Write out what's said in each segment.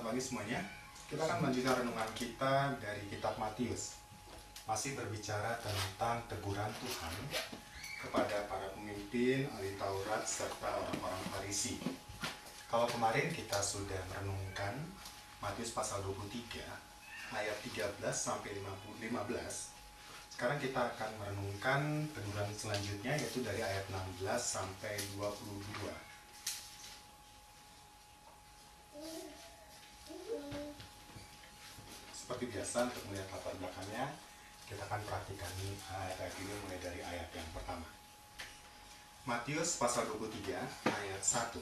Selamat pagi semuanya. Kita akan melanjutkan renungan kita dari kitab Matius. Masih berbicara tentang teguran Tuhan kepada para pemimpin, ahli Taurat, serta orang-orang Farisi. Kalau kemarin kita sudah merenungkan Matius pasal 23, ayat 13 sampai 15. Sekarang kita akan merenungkan teguran selanjutnya, yaitu dari ayat 16 sampai 22. Seperti biasa, untuk melihat latar belakangnya, kita akan perhatikan ayat ini mulai dari ayat yang pertama. Matius pasal 23 ayat 1.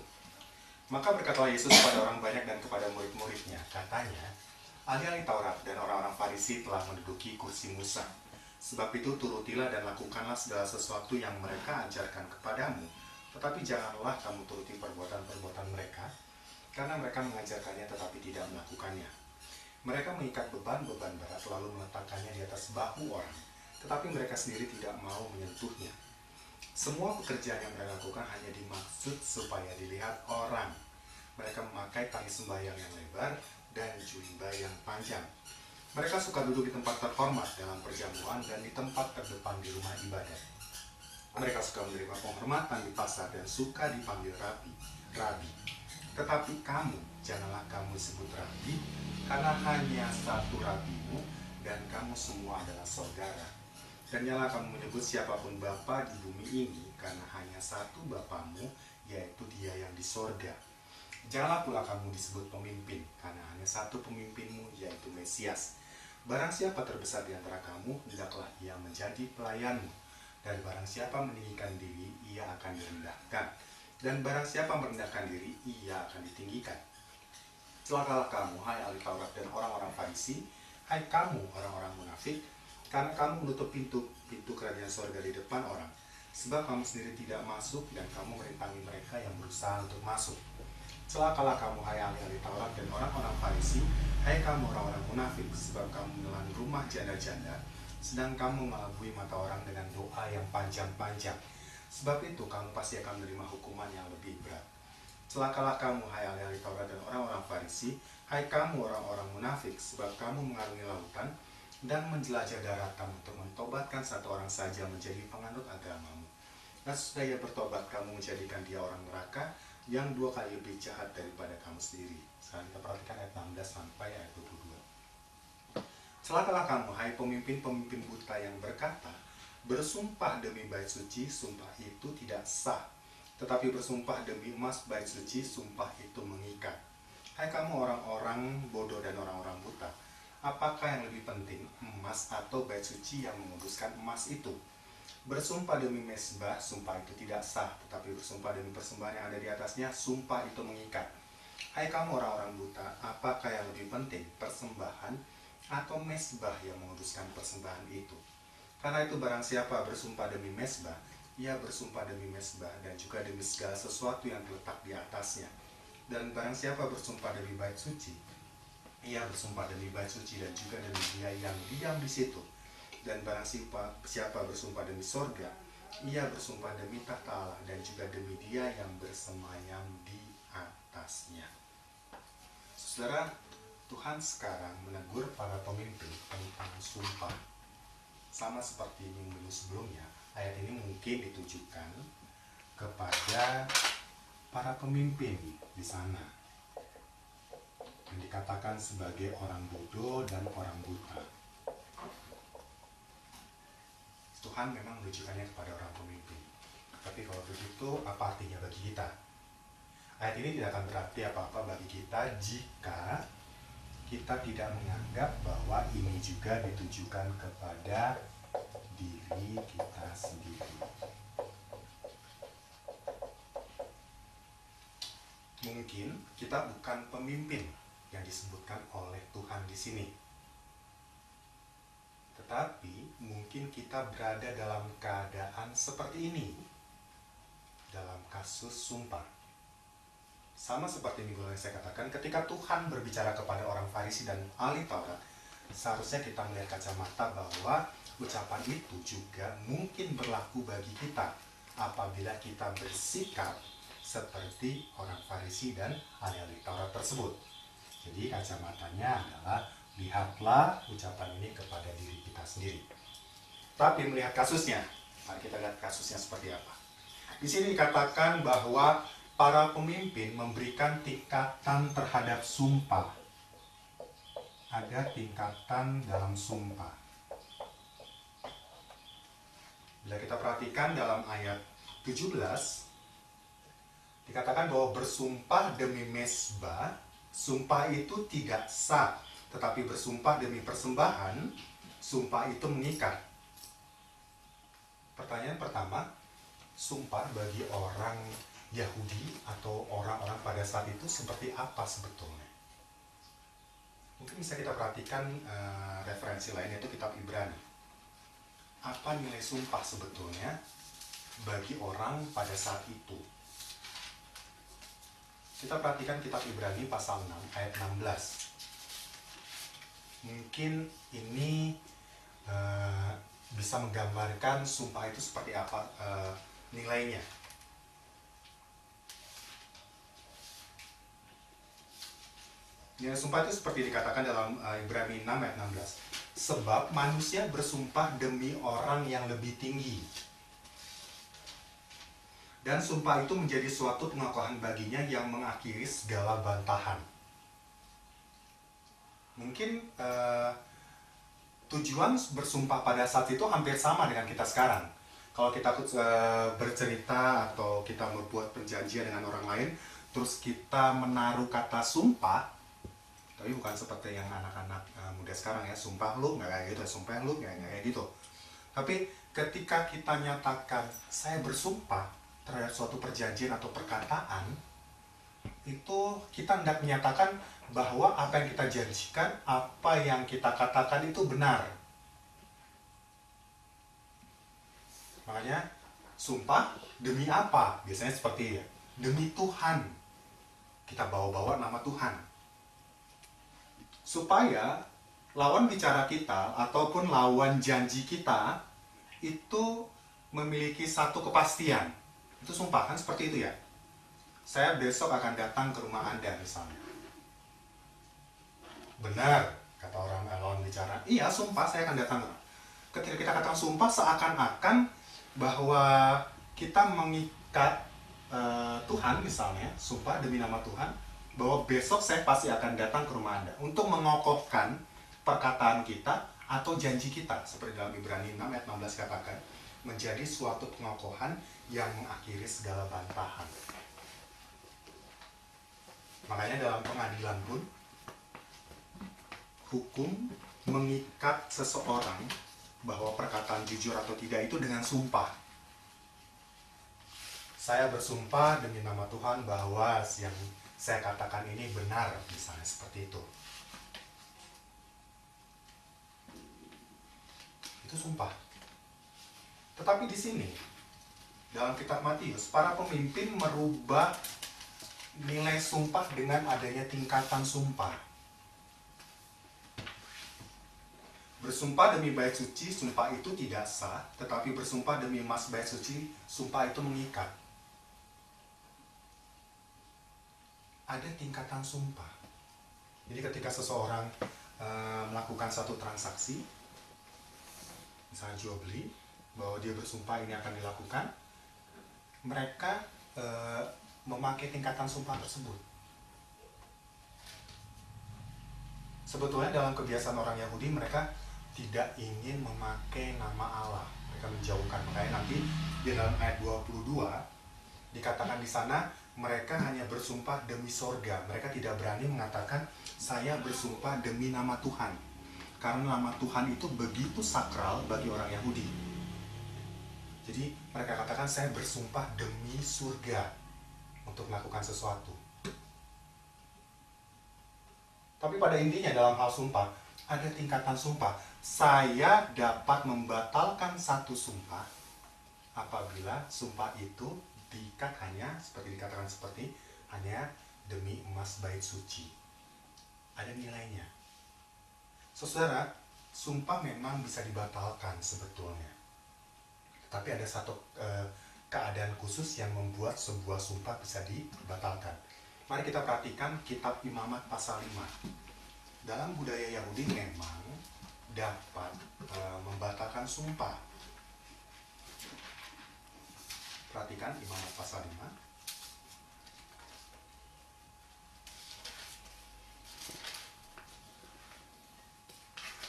Maka berkatalah Yesus kepada orang banyak dan kepada murid-muridnya, katanya, ahli-ahli Taurat dan orang-orang Farisi telah menduduki kursi Musa. Sebab itu turutilah dan lakukanlah segala sesuatu yang mereka ajarkan kepadamu. Tetapi janganlah kamu turuti perbuatan-perbuatan mereka, karena mereka mengajarkannya tetapi tidak melakukannya. Mereka mengikat beban-beban berat lalu meletakkannya di atas bahu orang, tetapi mereka sendiri tidak mau menyentuhnya. Semua pekerjaan yang mereka lakukan hanya dimaksud supaya dilihat orang. Mereka memakai tali sembahyang yang lebar dan jubah yang panjang. Mereka suka duduk di tempat terhormat dalam perjamuan dan di tempat terdepan di rumah ibadat. Mereka suka menerima penghormatan di pasar dan suka dipanggil rabi. Tetapi kamu, janganlah kamu disebut rabi, karena hanya satu rabimu, dan kamu semua adalah saudara. Dan janganlah kamu menyebut siapapun bapa di bumi ini, karena hanya satu bapamu, yaitu Dia yang di sorga. Janganlah pula kamu disebut pemimpin, karena hanya satu pemimpinmu, yaitu Mesias. Barang siapa terbesar di antara kamu, hendaklah ia menjadi pelayanmu. Dan barang siapa meninggikan diri, ia akan direndahkan. Dan barang siapa merendahkan diri, ia akan ditinggikan. Celakalah kamu, hai ahli Taurat dan orang-orang Farisi, hai kamu orang-orang munafik, karena kamu menutup pintu kerajaan sorga di depan orang, sebab kamu sendiri tidak masuk dan kamu merintangi mereka yang berusaha untuk masuk. Celakalah kamu, hai ahli Taurat dan orang-orang Farisi, hai kamu orang-orang munafik, sebab kamu menelan rumah janda-janda, sedang kamu mengelabui mata orang dengan doa yang panjang-panjang. Sebab itu kamu pasti akan menerima hukuman yang lebih berat. Celakalah kamu, hai ahli Taurat dan orang-orang Farisi, hai kamu orang-orang munafik, sebab kamu mengarungi lautan dan menjelajah daratan untuk mentobatkan satu orang saja menjadi penganut agamamu. Dan sesudah ia bertobat, kamu menjadikan dia orang neraka yang 2 kali lebih jahat daripada kamu sendiri. Sekarang kita perhatikan ayat 16 sampai ayat 22. Celakalah kamu, hai pemimpin-pemimpin buta yang berkata, bersumpah demi bait suci, sumpah itu tidak sah. Tetapi bersumpah demi emas bait suci, sumpah itu mengikat. Hai kamu orang-orang bodoh dan orang-orang buta, apakah yang lebih penting, emas atau bait suci yang menguduskan emas itu? Bersumpah demi mezbah, sumpah itu tidak sah. Tetapi bersumpah demi persembahan yang ada di atasnya, sumpah itu mengikat. Hai kamu orang-orang buta, apakah yang lebih penting, persembahan atau mezbah yang menguduskan persembahan itu? Karena itu barang siapa bersumpah demi mezbah, ia bersumpah demi mezbah dan juga demi segala sesuatu yang terletak di atasnya. Dan barang siapa bersumpah demi bait suci, ia bersumpah demi bait suci dan juga demi Dia yang diam di situ. Dan barang siapa bersumpah demi sorga, ia bersumpah demi tahta Allah dan juga demi Dia yang bersemayam di atasnya. Saudara, Tuhan sekarang menegur para pemimpin tentang sumpah. Sama seperti minggu sebelumnya, ayat ini mungkin ditujukan kepada para pemimpin di sana yang dikatakan sebagai orang bodoh dan orang buta. Tuhan memang menunjukkannya kepada orang pemimpin. Tapi kalau begitu, apa artinya bagi kita? Ayat ini tidak akan berarti apa-apa bagi kita jika kita tidak menganggap bahwa ini juga ditujukan kepada diri kita sendiri. Mungkin kita bukan pemimpin yang disebutkan oleh Tuhan di sini, tetapi mungkin kita berada dalam keadaan seperti ini dalam kasus sumpah. Sama seperti minggu lalu saya katakan, ketika Tuhan berbicara kepada orang Farisi dan ahli Taurat, seharusnya kita melihat kacamata bahwa ucapan itu juga mungkin berlaku bagi kita apabila kita bersikap seperti orang Farisi dan ahli-ahli Taurat tersebut. Jadi kacamatanya adalah lihatlah ucapan ini kepada diri kita sendiri. Tapi melihat kasusnya, mari kita lihat kasusnya seperti apa. Di sini dikatakan bahwa para pemimpin memberikan tingkatan terhadap sumpah. Ada tingkatan dalam sumpah. Bila kita perhatikan dalam ayat 17, dikatakan bahwa bersumpah demi mezbah, sumpah itu tidak sah. Tetapi bersumpah demi persembahan, sumpah itu mengikat. Pertanyaan pertama, sumpah bagi orang Yahudi atau orang-orang pada saat itu seperti apa sebetulnya? Mungkin bisa kita perhatikan referensi lain, yaitu kitab Ibrani. Apa nilai sumpah sebetulnya bagi orang pada saat itu? Kita perhatikan kitab Ibrani pasal 6 ayat 16. Mungkin ini bisa menggambarkan sumpah itu seperti apa nilainya. Nilai sumpah itu seperti dikatakan dalam Ibrani 6 ayat 16. Sebab manusia bersumpah demi orang yang lebih tinggi. Dan sumpah itu menjadi suatu pengakuan baginya yang mengakhiri segala bantahan. Mungkin tujuan bersumpah pada saat itu hampir sama dengan kita sekarang. Kalau kita bercerita atau kita membuat perjanjian dengan orang lain, terus kita menaruh kata sumpah, tapi bukan seperti yang anak-anak muda sekarang ya, sumpah lu nggak kayak gitu, sumpah lu nggak kayak gitu. Tapi ketika kita nyatakan saya bersumpah terhadap suatu perjanjian atau perkataan, itu kita hendak menyatakan bahwa apa yang kita janjikan, apa yang kita katakan itu benar. Makanya sumpah demi apa? Biasanya seperti ya, demi Tuhan. Kita bawa-bawa nama Tuhan. Supaya lawan bicara kita ataupun lawan janji kita itu memiliki satu kepastian. Itu sumpah kan seperti itu ya. Saya besok akan datang ke rumah Anda misalnya. Benar, kata orang lawan bicara. Iya, sumpah saya akan datang. Ketika kita katakan sumpah, seakan-akan bahwa kita mengikat Tuhan misalnya, sumpah demi nama Tuhan, bahwa besok saya pasti akan datang ke rumah Anda untuk mengokohkan perkataan kita atau janji kita. Seperti dalam Ibrani 6 ayat 16 katakan, menjadi suatu pengokohan yang mengakhiri segala bantahan. Makanya dalam pengadilan pun, hukum mengikat seseorang bahwa perkataan jujur atau tidak itu dengan sumpah. Saya bersumpah demi nama Tuhan bahwa yang saya katakan ini benar, misalnya seperti itu. Itu sumpah. Tetapi di sini, dalam kitab Matius, para pemimpin merubah nilai sumpah dengan adanya tingkatan sumpah. Bersumpah demi bait suci, sumpah itu tidak sah, tetapi bersumpah demi emas bait suci, sumpah itu mengikat. Ada tingkatan sumpah. Jadi ketika seseorang melakukan satu transaksi, misalnya jual beli, bahwa dia bersumpah ini akan dilakukan, mereka memakai tingkatan sumpah tersebut. Sebetulnya dalam kebiasaan orang Yahudi, mereka tidak ingin memakai nama Allah. Mereka menjauhkan. Makanya nanti di dalam ayat 22 dikatakan di sana mereka hanya bersumpah demi sorga. Mereka tidak berani mengatakan saya bersumpah demi nama Tuhan. Karena nama Tuhan itu begitu sakral bagi orang Yahudi. Jadi mereka katakan saya bersumpah demi surga untuk melakukan sesuatu. Tapi pada intinya dalam hal sumpah, ada tingkatan sumpah. Saya dapat membatalkan satu sumpah apabila sumpah itu diikat hanya, seperti dikatakan seperti, hanya demi emas bait suci. Ada nilainya. Saudara, sumpah memang bisa dibatalkan sebetulnya. Tapi ada satu keadaan khusus yang membuat sebuah sumpah bisa dibatalkan. Mari kita perhatikan kitab Imamat pasal 5. Dalam budaya Yahudi memang dapat membatalkan sumpah. Perhatikan Imamat pasal 5.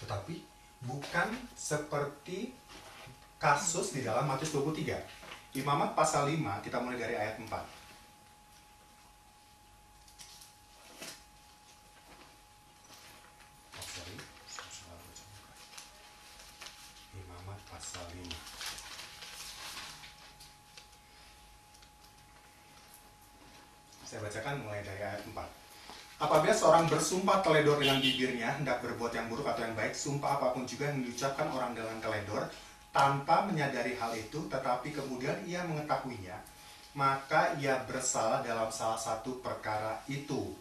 Tetapi bukan seperti kasus di dalam Matius 23. Imamat pasal 5, kita mulai dari ayat 4. Imamat pasal 5. Saya bacakan mulai dari ayat 4. Apabila seorang bersumpah teledor dengan bibirnya, hendak berbuat yang buruk atau yang baik, sumpah apapun juga yang diucapkan orang dengan teledor, tanpa menyadari hal itu, tetapi kemudian ia mengetahuinya, maka ia bersalah dalam salah satu perkara itu.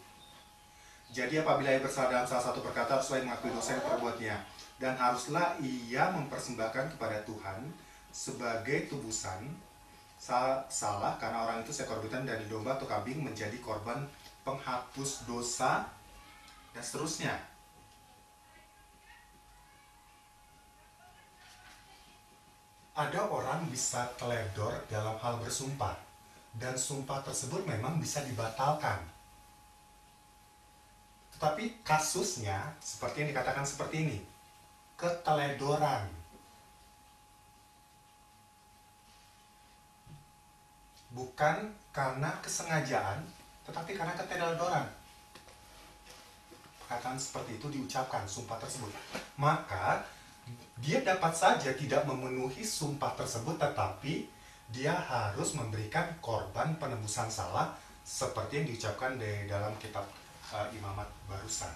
Jadi apabila ia bersalah dalam salah satu perkara, haruslah mengakui dosa yang perbuatnya, dan haruslah ia mempersembahkan kepada Tuhan sebagai tebusan salah, karena orang itu seekor binatang dari domba atau kambing menjadi korban penghapus dosa, dan seterusnya. Ada orang bisa teledor dalam hal bersumpah, dan sumpah tersebut memang bisa dibatalkan. Tetapi kasusnya seperti yang dikatakan seperti ini, keteledoran. Bukan karena kesengajaan, tetapi karena keteledoran. Perkataan seperti itu diucapkan, sumpah tersebut. Maka dia dapat saja tidak memenuhi sumpah tersebut, tetapi dia harus memberikan korban penebusan salah seperti yang diucapkan di dalam kitab Imamat barusan.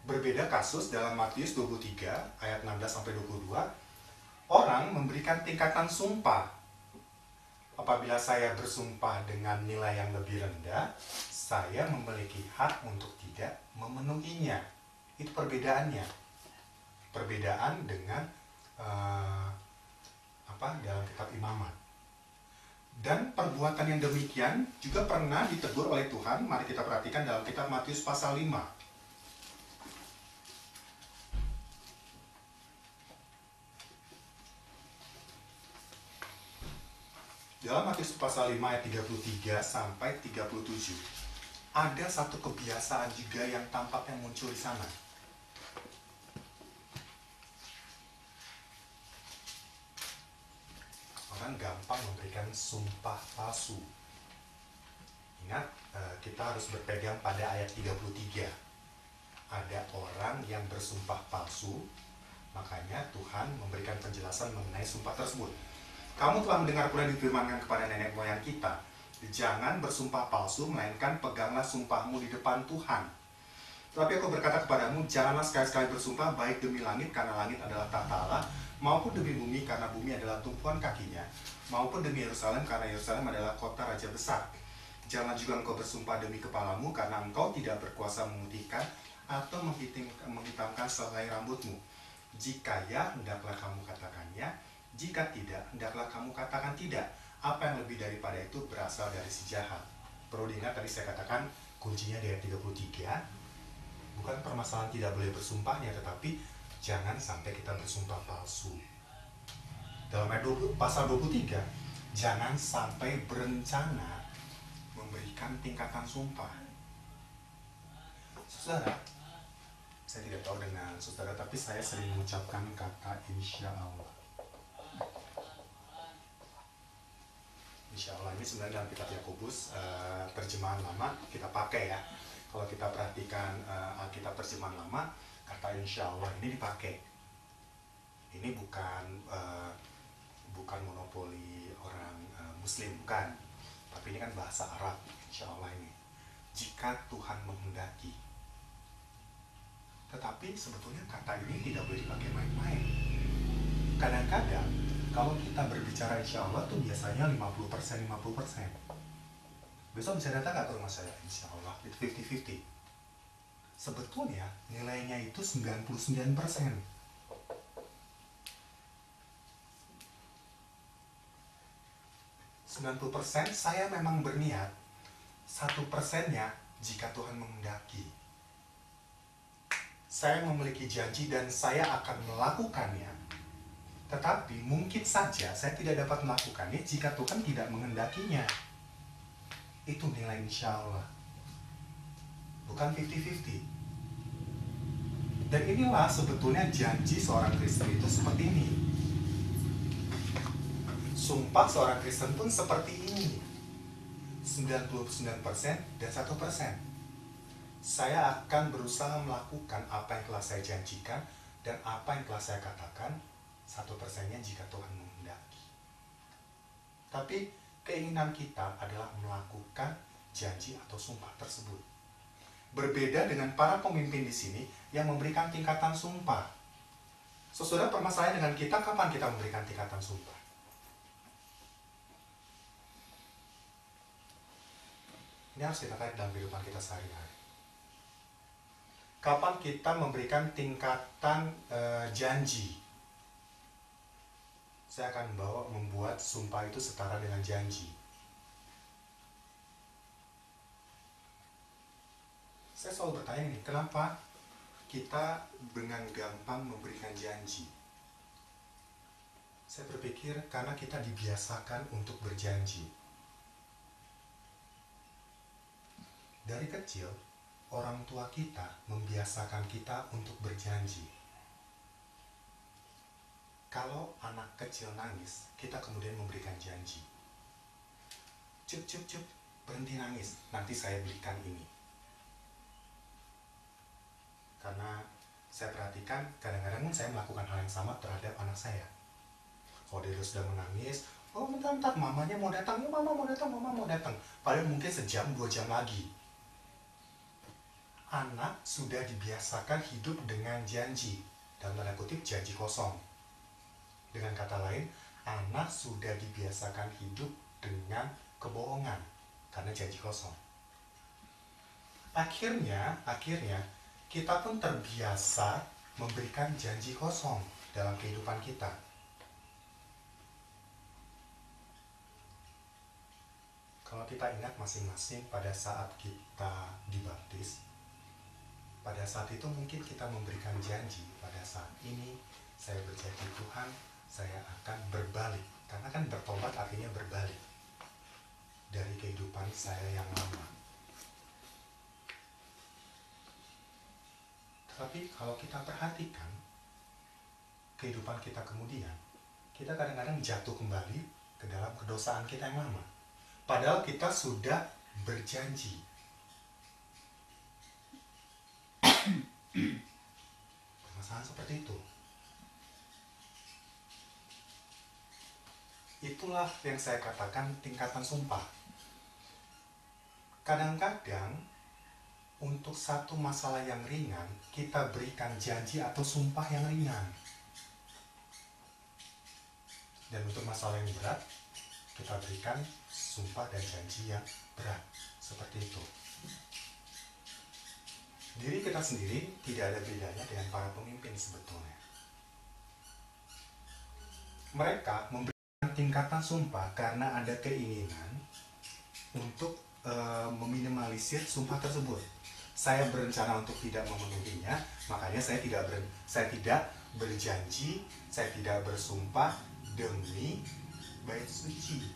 Berbeda kasus dalam Matius 23 ayat 16-22. Orang memberikan tingkatan sumpah. Apabila saya bersumpah dengan nilai yang lebih rendah, saya memiliki hak untuk tidak memenuhinya. Itu perbedaannya. Perbedaan dengan dalam kitab Imamat. Dan perbuatan yang demikian juga pernah ditegur oleh Tuhan. Mari kita perhatikan dalam kitab Matius pasal 5. Dalam Matius pasal 5 ayat 33 sampai 37, ada satu kebiasaan juga yang tampaknya muncul di sana. Orang gampang memberikan sumpah palsu. Ingat, kita harus berpegang pada ayat 33. Ada orang yang bersumpah palsu, makanya Tuhan memberikan penjelasan mengenai sumpah tersebut. Kamu telah mendengar pula difirmankan kepada nenek moyang kita, jangan bersumpah palsu, melainkan peganglah sumpahmu di depan Tuhan. Tetapi aku berkata kepadamu, janganlah sekali-sekali bersumpah baik demi langit, karena langit adalah tahta Allah, maupun demi bumi, karena bumi adalah tumpuan kakinya, maupun demi Yerusalem, karena Yerusalem adalah kota raja besar. Jangan juga engkau bersumpah demi kepalamu, karena engkau tidak berkuasa memutihkan atau menghitamkan sehelai rambutmu. Jika ya, hendaklah kamu katakannya. Jika tidak, hendaklah kamu katakan tidak. Apa yang lebih daripada itu berasal dari si jahat. Perlu diingat, tadi saya katakan kuncinya di ayat 33. Bukan permasalahan tidak boleh bersumpahnya, tetapi jangan sampai kita bersumpah palsu. Dalam ayat pasal 23, jangan sampai berencana memberikan tingkatan sumpah. Saudara, saya tidak tahu dengan saudara, tapi saya sering mengucapkan kata insya Allah. Insya Allah ini sebenarnya dalam kitab Yakobus, terjemahan lama kita pakai ya. Kalau kita perhatikan Alkitab terjemahan lama, kata insya Allah ini dipakai. Ini bukan monopoli orang Muslim, bukan. Tapi ini kan bahasa Arab, insya Allah ini. Jika Tuhan menghendaki. Tetapi sebetulnya kata ini tidak boleh dipakai main-main. Kadang-kadang kalau kita berbicara insya Allah tuh biasanya 50%. Besok bisa datang nggak ke rumah saya? Insya Allah, itu 50-50. Sebetulnya nilainya itu 99%. 90% saya memang berniat, 1%-nya jika Tuhan menghendaki. Saya memiliki janji dan saya akan melakukannya. Tetapi mungkin saja saya tidak dapat melakukannya jika Tuhan tidak menghendakinya. Itu nilai insya Allah. Bukan 50-50. Dan inilah sebetulnya janji seorang Kristen itu seperti ini. Sumpah seorang Kristen pun seperti ini. 99% dan 1%. Saya akan berusaha melakukan apa yang telah saya janjikan dan apa yang telah saya katakan, 1%-nya jika Tuhan menghendaki. Tapi keinginan kita adalah melakukan janji atau sumpah tersebut. Berbeda dengan para pemimpin di sini yang memberikan tingkatan sumpah. Sesudah permasalahan dengan kita, kapan kita memberikan tingkatan sumpah? Ini harus kita tarik dalam kehidupan kita sehari-hari. Kapan kita memberikan tingkatan janji? Saya akan membuat sumpah itu setara dengan janji. Saya selalu bertanya nih, kenapa kita dengan gampang memberikan janji? Saya berpikir karena kita dibiasakan untuk berjanji. Dari kecil, orang tua kita membiasakan kita untuk berjanji. Kalau anak kecil nangis, kita kemudian memberikan janji. Cup, berhenti nangis, nanti saya belikan ini. Karena saya perhatikan, kadang-kadang saya melakukan hal yang sama terhadap anak saya. Kalau dia sudah menangis, oh bentar, mamanya mau datang, mama mau datang. Padahal mungkin sejam, 2 jam lagi. Anak sudah dibiasakan hidup dengan janji, dalam tanda kutip janji kosong. Dengan kata lain, anak sudah dibiasakan hidup dengan kebohongan karena janji kosong. Akhirnya kita pun terbiasa memberikan janji kosong dalam kehidupan kita. Kalau kita ingat masing-masing pada saat kita dibaptis, pada saat itu mungkin kita memberikan janji, pada saat ini saya berjanji Tuhan, saya akan berbalik. Karena kan bertobat artinya berbalik dari kehidupan saya yang lama. Tapi kalau kita perhatikan kehidupan kita kemudian, kita kadang-kadang jatuh kembali ke dalam kedosaan kita yang lama. Padahal kita sudah berjanji. Permasalahan seperti itu. Itulah yang saya katakan tingkatan sumpah. Kadang-kadang untuk satu masalah yang ringan, kita berikan janji atau sumpah yang ringan. Dan untuk masalah yang berat, kita berikan sumpah dan janji yang berat. Seperti itu. Diri kita sendiri tidak ada bedanya dengan para pemimpin sebetulnya. Mereka memberikan tingkatan sumpah karena ada keinginan untuk meminimalisir sumpah tersebut. Saya berencana untuk tidak memenuhinya, makanya saya tidak berjanji, saya tidak bersumpah demi bait suci,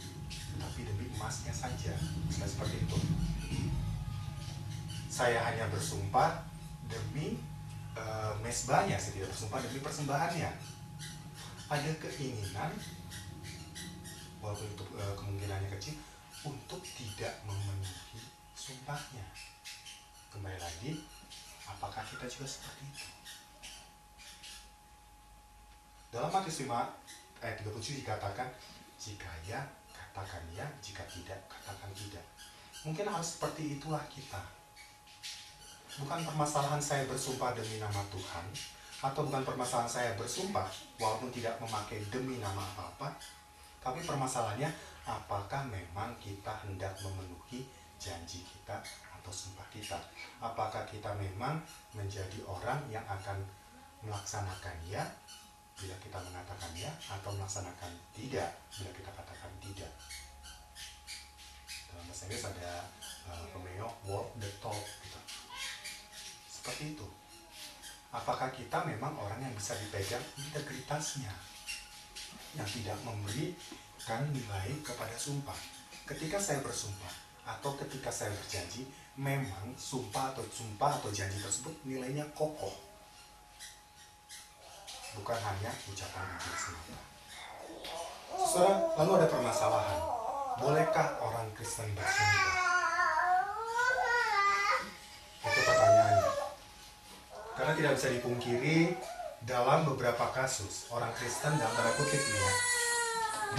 tapi demi emasnya saja. Seperti itu. Saya hanya bersumpah demi mesbahnya, saya tidak bersumpah demi persembahannya. Ada keinginan, walaupun itu kemungkinannya kecil, untuk tidak memenuhi sumpahnya. Kembali lagi, apakah kita juga seperti itu? Dalam Matius 5 ayat 37 dikatakan, jika ya, katakan ya, jika tidak, katakan tidak. Mungkin harus seperti itulah kita. Bukan permasalahan saya bersumpah demi nama Tuhan, atau bukan permasalahan saya bersumpah walaupun tidak memakai demi nama apa-apa, tapi permasalahannya apakah memang kita hendak memenuhi janji kita atau sumpah kita. Apakah kita memang menjadi orang yang akan melaksanakan ya bila kita mengatakan ya, atau melaksanakan tidak bila kita katakan tidak. apakah kita memang orang yang bisa dipegang integritasnya, yang tidak memberikan nilai kepada sumpah. Ketika saya bersumpah atau ketika saya berjanji, memang sumpah atau janji tersebut nilainya kokoh, bukan hanya ucapan bibir semata. Saudara, lalu ada permasalahan. Bolehkah orang Kristen bersumpah? Itu pertanyaannya. Karena tidak bisa dipungkiri, dalam beberapa kasus orang Kristen dalam tanda kutip ini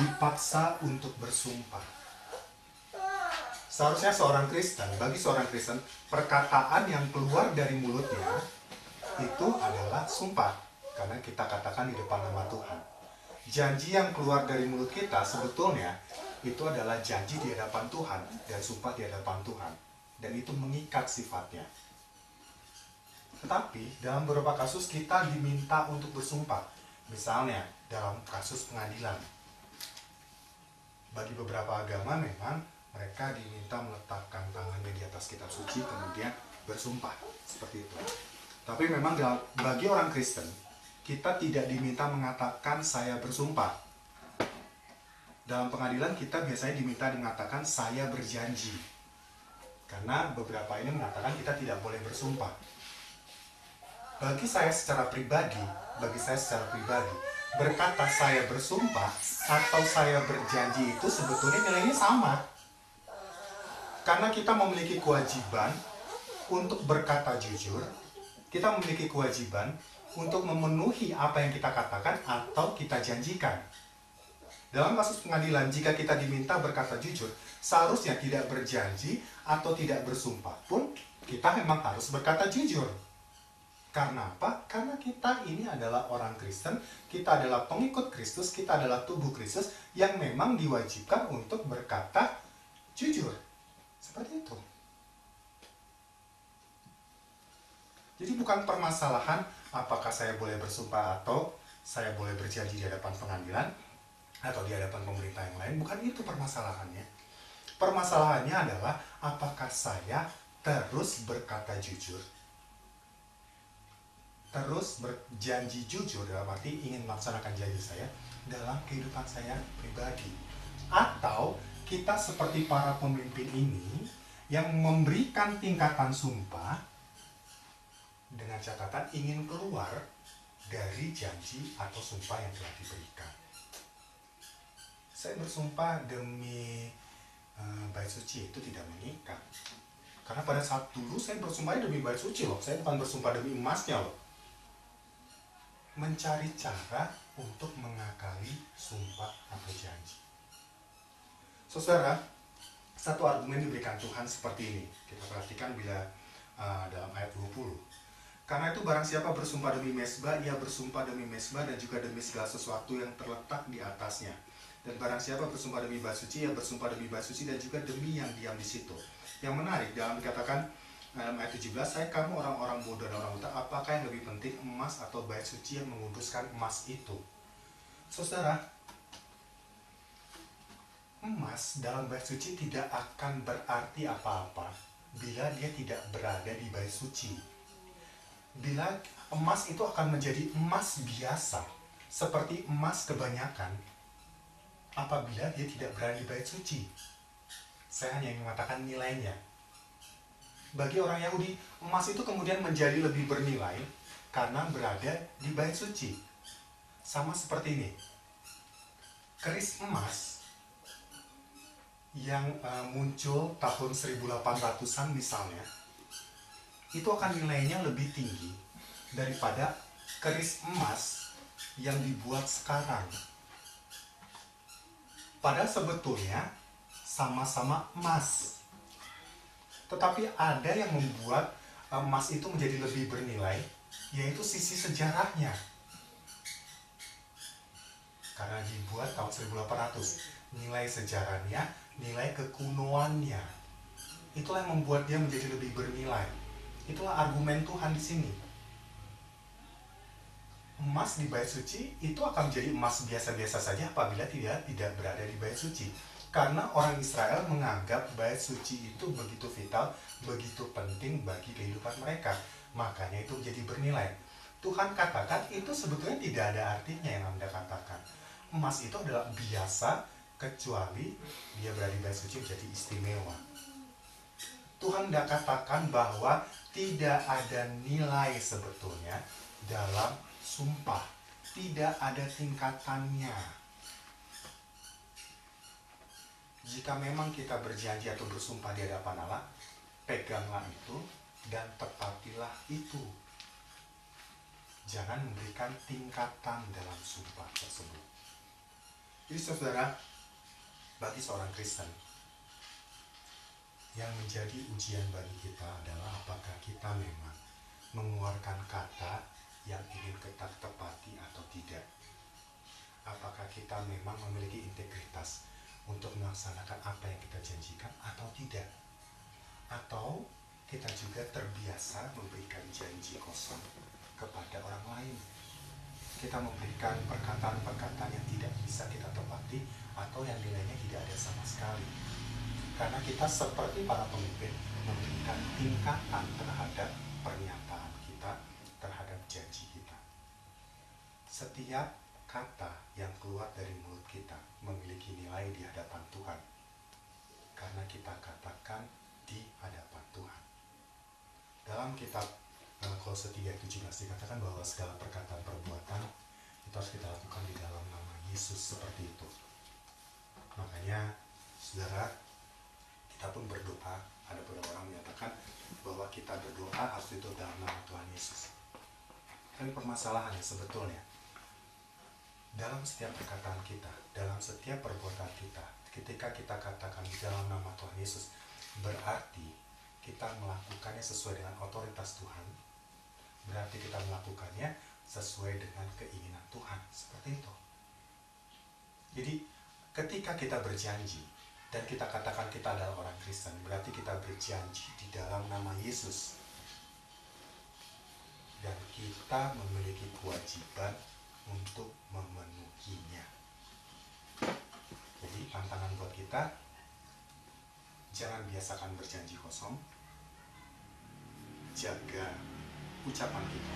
dipaksa untuk bersumpah. Seharusnya bagi seorang Kristen, perkataan yang keluar dari mulutnya itu adalah sumpah, karena kita katakan di depan nama Tuhan. Janji yang keluar dari mulut kita sebetulnya itu adalah janji di hadapan Tuhan dan sumpah di hadapan Tuhan, dan itu mengikat sifatnya. Tetapi dalam beberapa kasus kita diminta untuk bersumpah. Misalnya dalam kasus pengadilan. Bagi beberapa agama memang mereka diminta meletakkan tangannya di atas kitab suci kemudian bersumpah, seperti itu. Tapi memang bagi orang Kristen, kita tidak diminta mengatakan saya bersumpah. Dalam pengadilan kita biasanya diminta mengatakan saya berjanji. Karena beberapa ini mengatakan kita tidak boleh bersumpah. Bagi saya secara pribadi, berkata saya bersumpah atau saya berjanji itu sebetulnya nilainya sama. Karena kita memiliki kewajiban untuk berkata jujur, kita memiliki kewajiban untuk memenuhi apa yang kita katakan atau kita janjikan. Dalam kasus pengadilan, jika kita diminta berkata jujur, seharusnya tidak berjanji atau tidak bersumpah pun, kita memang harus berkata jujur. Karena apa? Karena kita ini adalah orang Kristen, kita adalah pengikut Kristus, kita adalah tubuh Kristus yang memang diwajibkan untuk berkata jujur. Seperti itu. Jadi bukan permasalahan apakah saya boleh bersumpah atau saya boleh berjanji di hadapan pengadilan atau di hadapan pemerintah yang lain. Bukan itu permasalahannya. Permasalahannya adalah apakah saya terus berkata jujur, terus berjanji jujur, dalam arti ingin melaksanakan janji saya dalam kehidupan saya pribadi. Atau kita seperti para pemimpin ini yang memberikan tingkatan sumpah dengan catatan ingin keluar dari janji atau sumpah yang telah diberikan. Saya bersumpah demi bait suci, itu tidak mengikat. Karena pada saat dulu saya bersumpah demi bait suci loh, saya bukan bersumpah demi emasnya loh. Mencari cara untuk mengakali sumpah atau janji. Saudara, satu argumen diberikan Tuhan seperti ini. Kita perhatikan bila dalam ayat 20. Karena itu barang siapa bersumpah demi mezbah, ia bersumpah demi mezbah dan juga demi segala sesuatu yang terletak di atasnya. Dan barang siapa bersumpah demi bait suci, ia bersumpah demi bait suci dan juga demi yang diam di situ. Yang menarik, dalam dikatakan dalam ayat 17, saya kamu orang-orang bodoh dan orang buta, apakah yang lebih penting, emas atau bait suci yang menguduskan emas itu? Saudara, emas dalam bait suci tidak akan berarti apa-apa bila dia tidak berada di bait suci. Bila emas itu akan menjadi emas biasa, seperti emas kebanyakan, apabila dia tidak berada di bait suci. Saya hanya mengatakan nilainya. Bagi orang Yahudi, emas itu kemudian menjadi lebih bernilai karena berada di bait suci. Sama seperti ini. Keris emas yang muncul tahun 1800-an misalnya, itu akan nilainya lebih tinggi daripada keris emas yang dibuat sekarang. Padahal sebetulnya sama-sama emas. Tetapi ada yang membuat emas itu menjadi lebih bernilai, yaitu sisi sejarahnya. Karena dibuat tahun 1800, nilai sejarahnya, nilai kekunoannya, itulah yang membuat dia menjadi lebih bernilai. Itulah argumen Tuhan di sini. Emas di bait suci itu akan menjadi emas biasa-biasa saja apabila tidak berada di bait suci. Karena orang Israel menganggap bait suci itu begitu vital, begitu penting bagi kehidupan mereka. Makanya itu menjadi bernilai. Tuhan katakan itu sebetulnya tidak ada artinya yang Anda katakan. Emas itu adalah biasa, kecuali dia berada di bait suci menjadi istimewa. Tuhan tidak katakan bahwa tidak ada nilai sebetulnya dalam sumpah. Tidak ada tingkatannya. Jika memang kita berjanji atau bersumpah di hadapan Allah, peganglah itu dan tepatilah itu. Jangan memberikan tingkatan dalam sumpah tersebut. Jadi saudara, bagi seorang Kristen, yang menjadi ujian bagi kita adalah apakah kita memang mengeluarkan kata yang ingin kita tepati atau tidak. Apakah kita memang memiliki integritas untuk melaksanakan apa yang kita janjikan atau tidak. Atau kita juga terbiasa memberikan janji kosong kepada orang lain. Kita memberikan perkataan-perkataan yang tidak bisa kita tepati atau yang nilainya tidak ada sama sekali. Karena kita seperti para pemimpin memberikan tingkatan terhadap pernyataan kita, terhadap janji kita. Setiap kata yang keluar dari mulut kita memiliki nilai di hadapan Tuhan. Karena kita katakan di hadapan Tuhan. Dalam kitab Kolose 3:17 dikatakan bahwa segala perkataan perbuatan itu harus kita lakukan di dalam nama Yesus, seperti itu. Makanya saudara, kita pun berdoa. Ada beberapa orang menyatakan bahwa kita berdoa harus itu dalam nama Tuhan Yesus. Tapi permasalahannya sebetulnya dalam setiap perkataan kita, dalam setiap perbuatan kita, ketika kita katakan di dalam nama Tuhan Yesus, berarti kita melakukannya sesuai dengan otoritas Tuhan. Berarti kita melakukannya sesuai dengan keinginan Tuhan. Seperti itu. Jadi ketika kita berjanji dan kita katakan kita adalah orang Kristen, berarti kita berjanji di dalam nama Yesus. Dan kita memiliki kewajiban untuk memenuhinya. Jadi tantangan buat kita, jangan biasakan berjanji kosong. Jaga ucapan kita.